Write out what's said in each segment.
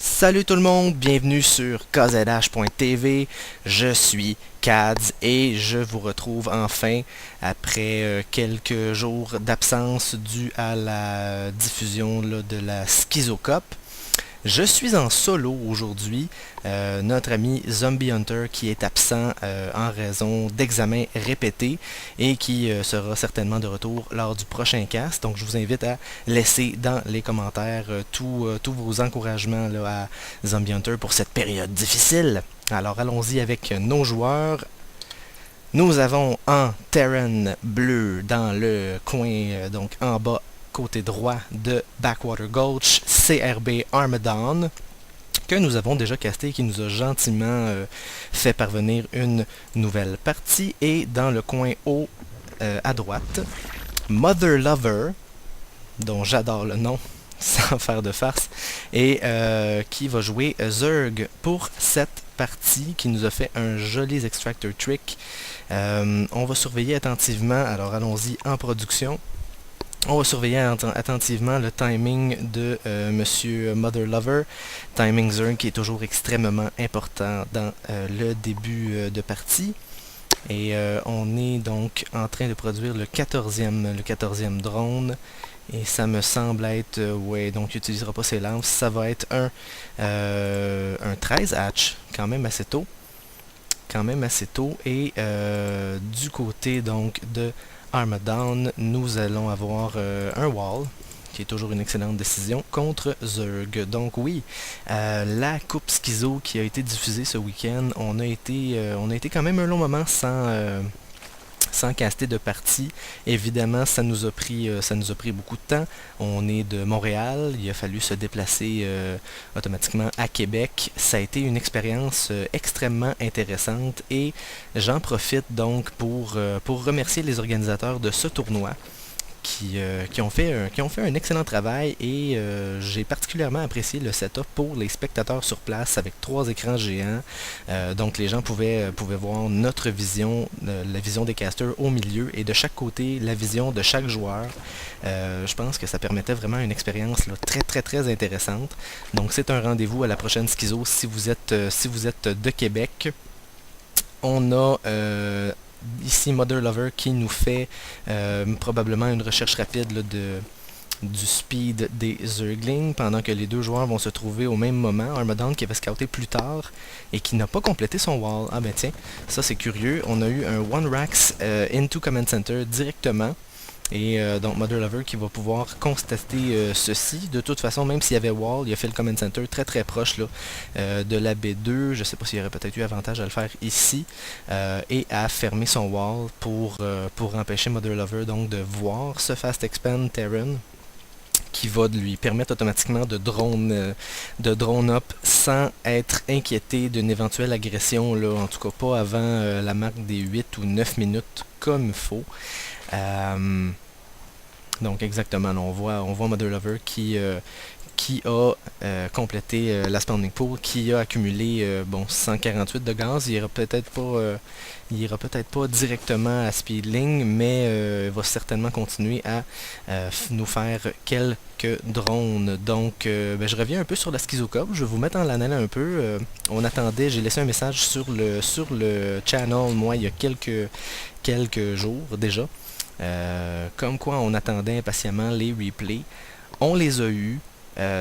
Salut tout le monde, bienvenue sur kzh.tv, je suis Kads et je vous retrouve enfin après quelques jours d'absence due à la diffusion là, de la Schizo Cup. Je suis en solo aujourd'hui. Notre ami Zombie Hunter qui est absent en raison d'examens répétés et qui sera certainement de retour lors du prochain cast. Donc je vous invite à laisser dans les commentaires tous vos encouragements là, à Zombie Hunter pour cette période difficile. Alors allons-y avec nos joueurs. Nous avons un Terran bleu dans le coin, donc en bas côté droit de Backwater Gulch, CRB Armadon, que nous avons déjà casté et qui nous a gentiment fait parvenir une nouvelle partie. Et dans le coin haut à droite, Mother Lover, dont j'adore le nom, sans faire de farce, et qui va jouer Zerg pour cette partie, qui nous a fait un joli extractor trick. On va surveiller attentivement, alors allons-y en production. On va surveiller attentivement le timing de Monsieur Mother Lover, timing Zerg qui est toujours extrêmement important dans le début de partie. Et on est donc en train de produire le 14e drone. Et ça me semble être, ouais, donc il n'utilisera pas ses lances, ça va être un 13 hatch, quand même assez tôt. Et du côté donc de Armadon, nous allons avoir un wall, qui est toujours une excellente décision, contre Zerg. Donc oui, la Coupe Schizo qui a été diffusée ce week-end, on a été quand même un long moment sans caster de partie. Évidemment, ça nous a pris beaucoup de temps. On est de Montréal, il a fallu se déplacer automatiquement à Québec. Ça a été une expérience extrêmement intéressante et j'en profite donc pour remercier les organisateurs de ce tournoi qui ont fait un excellent travail et j'ai particulièrement apprécié le setup pour les spectateurs sur place avec 3 écrans géants. Donc les gens pouvaient voir notre vision, la vision des casters au milieu et de chaque côté la vision de chaque joueur. Je pense que ça permettait vraiment une expérience là, très intéressante. Donc c'est un rendez-vous à la prochaine Schizo si vous êtes de Québec. On a ici Mother Lover qui nous fait probablement une recherche rapide là, du speed des Zerglings pendant que les deux joueurs vont se trouver au même moment. Armadon qui avait scouté plus tard et qui n'a pas complété son wall. Ah ben tiens, ça c'est curieux. On a eu un One Rax into Command Center directement. Et donc Mother Lover qui va pouvoir constater ceci. De toute façon, même s'il y avait wall, il a fait le Command Center très proche là, de la B2. Je ne sais pas s'il y aurait peut-être eu avantage à le faire ici. Et à fermer son wall pour empêcher Mother Lover donc de voir ce Fast Expand Terran, qui va lui permettre automatiquement de drone up sans être inquiété d'une éventuelle agression, là, en tout cas pas avant la marque des 8 ou 9 minutes comme il faut. Donc exactement, là, on voit Mother Lover qui a complété la spawning pool, qui a accumulé 148 de gaz. Il ira peut-être pas directement à Speedling, mais va certainement continuer à nous faire quelques drones. Donc je reviens un peu sur la Schizo Cup, je vais vous mettre en l'année un peu. On attendait, j'ai laissé un message sur le channel, moi, il y a quelques jours déjà. Comme quoi on attendait impatiemment les replays. On les a eus.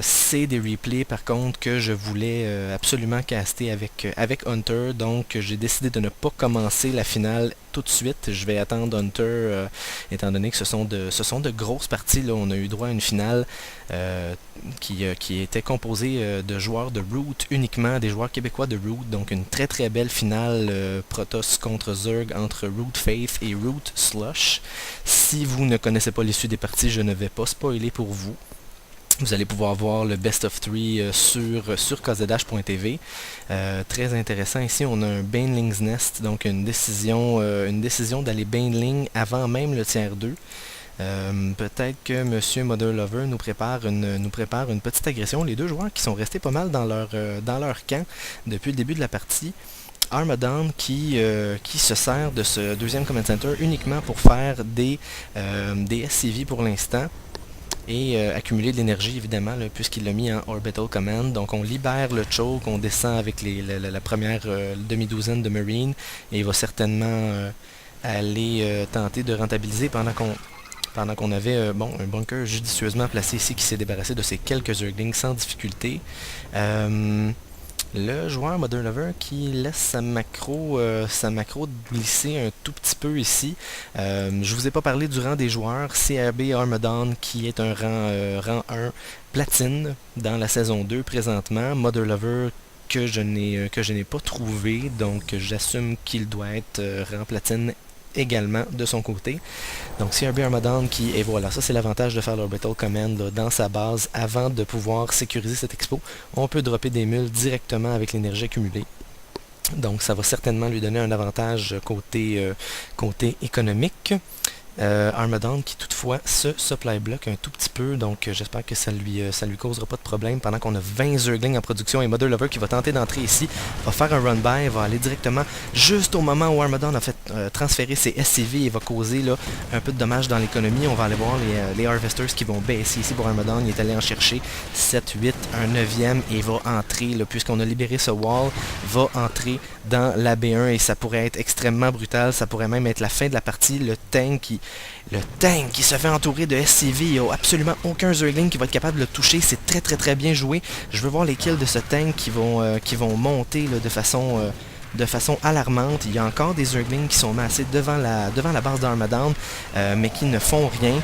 C'est des replays par contre que je voulais absolument caster avec Hunter, donc j'ai décidé de ne pas commencer la finale tout de suite. Je vais attendre Hunter étant donné que ce sont de grosses parties là. On a eu droit à une finale qui était composée de joueurs de Root uniquement, des joueurs québécois de Root, donc une très belle finale Protoss contre Zerg entre Root Faith et Root Slush. Si vous ne connaissez pas l'issue des parties, je ne vais pas spoiler pour vous. Vous allez pouvoir voir le Best of 3 sur kzh.tv. Très intéressant. Ici, on a un Baneling's Nest, donc une décision d'aller Baneling avant même le tiers 2. Peut-être que Monsieur Mother Lover nous prépare une petite agression. Les deux joueurs qui sont restés pas mal dans leur camp depuis le début de la partie. Armadon qui se sert de ce deuxième Command Center uniquement pour faire des SCV pour l'instant. et accumuler de l'énergie évidemment là, puisqu'il l'a mis en Orbital Command. Donc on libère le choke, on descend avec la première demi-douzaine de Marines et il va certainement aller tenter de rentabiliser pendant qu'on avait un bunker judicieusement placé ici qui s'est débarrassé de ces quelques Zerglings sans difficulté. Le joueur Modern Lover qui laisse sa macro glisser un tout petit peu ici. Je vous ai pas parlé du rang des joueurs. CRB Armadan qui est un rang 1 platine dans la saison 2 présentement. Modern Lover que je n'ai pas trouvé, donc j'assume qu'il doit être rang platine également de son côté. Donc CRB Armadan qui, et voilà, ça c'est l'avantage de faire l'Orbital Command là, dans sa base avant de pouvoir sécuriser cette expo. On peut dropper des mules directement avec l'énergie accumulée. Donc ça va certainement lui donner un avantage côté économique. Armadan qui toutefois se supply block un tout petit peu, donc j'espère que ça lui causera pas de problème pendant qu'on a 20 Zerglings en production et Modern Lover qui va tenter d'entrer ici, va faire un run-by, va aller directement juste au moment où Armadan a fait transférer ses SCV et va causer là, un peu de dommages dans l'économie. On va aller voir les Harvesters qui vont baisser ici pour Armadan. Il est allé en chercher 7, 8, un 9e et va entrer, puisqu'on a libéré ce wall, va entrer dans la B1 et ça pourrait être extrêmement brutal, ça pourrait même être la fin de la partie. Le tank qui se fait entourer de SCV, il n'y a absolument aucun Zergling qui va être capable de le toucher, c'est très très très bien joué. Je veux voir les kills de ce tank qui vont monter là, de façon alarmante. Il y a encore des Zerglings qui sont massés devant la base d'Armadan, mais qui ne font rien.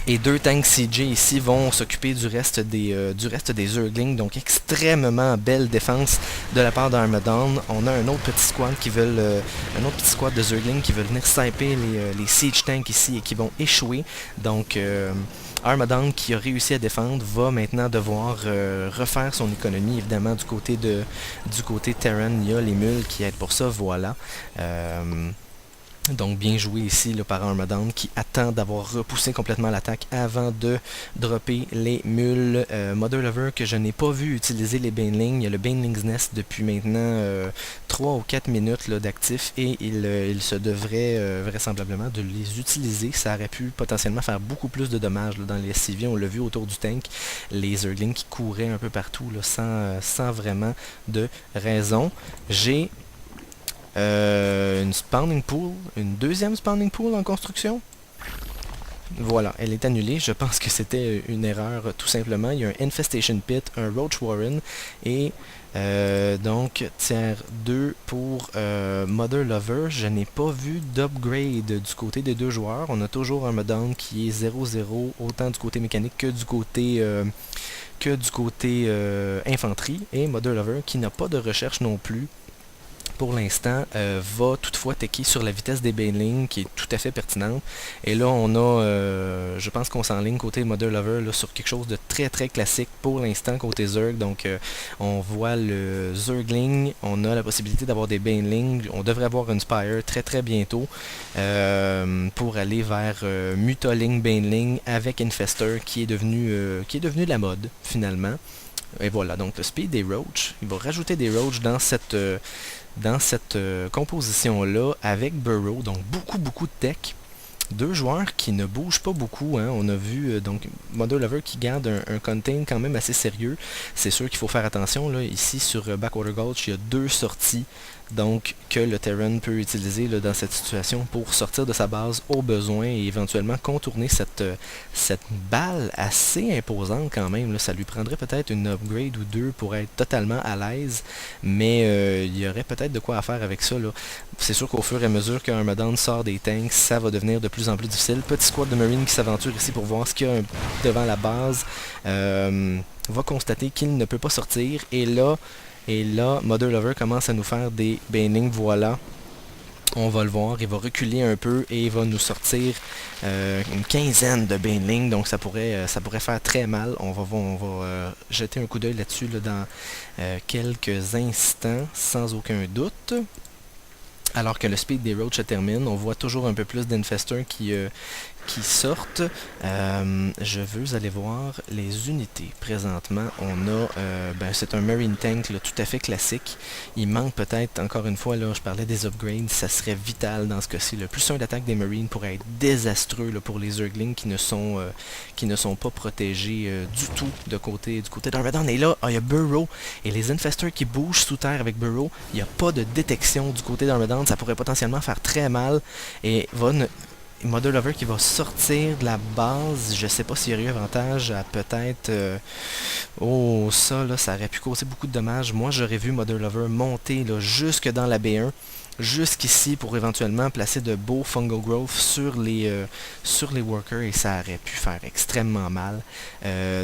Et 2 tanks CJ ici vont s'occuper du reste des Zerglings, donc extrêmement belle défense de la part d'Armadan. On a un autre petit squad de Zerglings qui veulent venir sniper les siege tanks ici et qui vont échouer. Donc Armadan qui a réussi à défendre va maintenant devoir refaire son économie. Évidemment du côté Terran, il y a les mules qui aident pour ça, voilà. Donc bien joué ici là, par Armadan qui attend d'avoir repoussé complètement l'attaque avant de dropper les mules. Modern Lover que je n'ai pas vu utiliser les Banelings. Il y a le Baneling's Nest depuis maintenant 3 ou 4 minutes d'actif et il se devrait vraisemblablement de les utiliser. Ça aurait pu potentiellement faire beaucoup plus de dommages là, dans les SCV. On l'a vu autour du tank, les Zerglings qui couraient un peu partout là, sans vraiment de raison. J'ai une spawning pool, une deuxième spawning pool en construction. Voilà, elle est annulée. Je pense que c'était une erreur tout simplement. Il y a un Infestation Pit, un Roach Warren et donc tier 2 pour Mother Lover. Je n'ai pas vu d'upgrade du côté des deux joueurs. On a toujours un Armadan qui est 0-0 autant du côté mécanique que du côté infanterie, et Mother Lover qui n'a pas de recherche non plus pour l'instant, va toutefois techie sur la vitesse des Banelings qui est tout à fait pertinente. Et là, on a, je pense qu'on s'enligne côté Modern Lover là, sur quelque chose de très très classique pour l'instant côté Zerg. Donc, on voit le Zergling, on a la possibilité d'avoir des Banelings. On devrait avoir une Spire très très bientôt pour aller vers Mutaling Baneling avec Infester qui est devenu la mode finalement. Et voilà, donc le speed des Roach, il va rajouter des Roach dans cette composition-là avec Burrow, donc beaucoup de tech. Deux joueurs qui ne bougent pas beaucoup, hein. On a vu donc Modern Lover qui garde un contain quand même assez sérieux. C'est sûr qu'il faut faire attention, là. Ici sur Backwater Gulch, il y a 2 sorties donc que le Terran peut utiliser là, dans cette situation pour sortir de sa base au besoin et éventuellement contourner cette balle assez imposante quand même. Là. Ça lui prendrait peut-être une upgrade ou 2 pour être totalement à l'aise, mais il y aurait peut-être de quoi à faire avec ça. C'est sûr qu'au fur et à mesure qu'Armadan sort des tanks, ça va devenir de plus en plus difficile. Petit squad de Marines qui s'aventure ici pour voir ce qu'il y a devant la base, va constater qu'il ne peut pas sortir, et là, Modern Lover commence à nous faire des Banelings, voilà. On va le voir, il va reculer un peu et il va nous sortir une quinzaine de Banelings, donc ça pourrait faire très mal. On va jeter un coup d'œil là-dessus là, dans quelques instants, sans aucun doute. Alors que le speed des Roach se termine, on voit toujours un peu plus d'Infester qui qui sortent. Je veux aller voir les unités. Présentement, on a, c'est un Marine Tank là, tout à fait classique. Il manque peut-être, encore une fois, là, je parlais des upgrades, ça serait vital dans ce cas-ci. Le plus 1 d'attaque des Marines pourrait être désastreux là, pour les Zerglings qui ne sont pas protégés du tout du côté d'Armadan. Et là, il y a Burrow et les Infestors qui bougent sous terre avec Burrow. Il n'y a pas de détection du côté d'Armadan. Ça pourrait potentiellement faire très mal. Et Mother Lover qui va sortir de la base, je sais pas s'il y aurait eu avantage à peut-être... oh, ça, là, ça aurait pu causer beaucoup de dommages. Moi, j'aurais vu Mother Lover monter là, jusque dans la B1, jusqu'ici pour éventuellement placer de beaux Fungal Growth sur les workers et ça aurait pu faire extrêmement mal.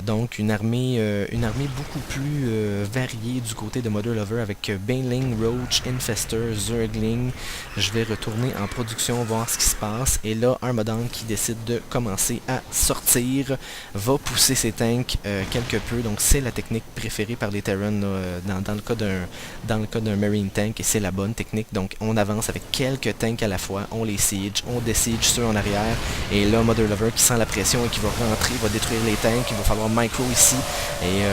Donc une armée beaucoup plus variée du côté de Mother Lover avec Baneling, Roach, Infestor, Zergling. Je vais retourner en production voir ce qui se passe et là Armadan qui décide de commencer à sortir va pousser ses tanks quelque peu, donc c'est la technique préférée par les Terrans dans le cas d'un Marine Tank et c'est la bonne technique. Donc on avance avec quelques tanks à la fois, on les siege, on désiege ceux en arrière, et là Mother Lover qui sent la pression et qui va rentrer, va détruire les tanks, il va falloir micro ici, et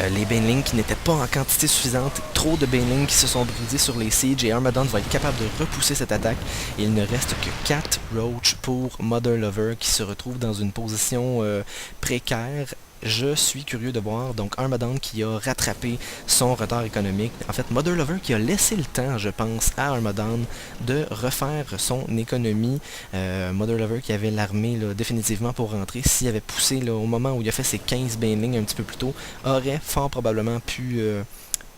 les Banelings qui n'étaient pas en quantité suffisante, trop de Banelings qui se sont brisés sur les Siege, et Armadan va être capable de repousser cette attaque, et il ne reste que 4 Roach pour Mother Lover qui se retrouve dans une position précaire. Je suis curieux de voir, donc Armadan qui a rattrapé son retard économique. En fait, Mother Lover qui a laissé le temps, je pense, à Armadan de refaire son économie. Mother Lover qui avait l'armée définitivement pour rentrer, s'il avait poussé là, au moment où il a fait ses 15 Banelings un petit peu plus tôt, aurait fort probablement pu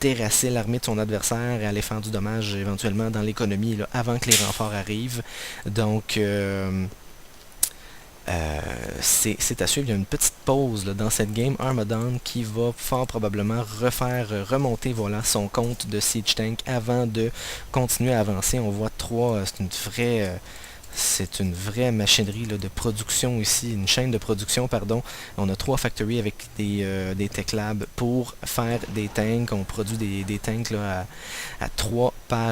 terrasser l'armée de son adversaire et aller faire du dommage éventuellement dans l'économie avant que les renforts arrivent. Donc... c'est à suivre. Il y a une petite pause là, dans cette game. Armadan qui va fort probablement refaire remonter son compte de Siege Tank avant de continuer à avancer. On voit 3, c'est une vraie machinerie là, de production ici, une chaîne de production, pardon. On a 3 factories avec des Tech Labs pour faire des tanks. On produit des tanks là, à 3 par